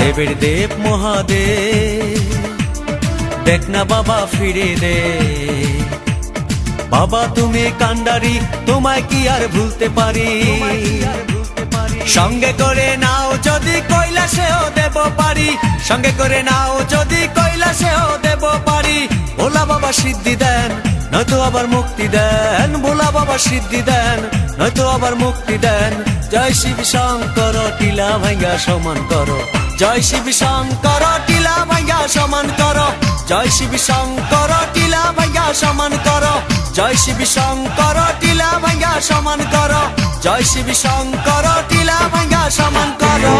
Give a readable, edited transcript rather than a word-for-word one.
দেবের দেব মহাদেব, দেখ না বাবা ফিরে দে। বাবা তুমি কান্ডারি, তোমায় কি আর ভুলতে পারি? সঙ্গে করে নাও যদি কৈলাসেও দেব পারি, সঙ্গে করে নাও যদি কৈলাসেও দেব পারি। ভোলা বাবা সিদ্ধি দেন, নয়তো আবার মুক্তি দেন। ভোলা বাবা সিদ্ধি দেন, নয়তো আবার মুক্তি দেন। জয় শিব শঙ্কর, টিলা ভাঙ্গা সমান করো। জয় শিব শঙ্কর, টিলা ভাঙ্গা সমান করো। জয় শিব শঙ্কর, টিলা ভাঙ্গা সমান করো। জয় শিব শঙ্কর, টিলা ভাঙ্গা সমান করো। জয় শিব শঙ্কর, টিলা ভাঙ্গা সমান করো।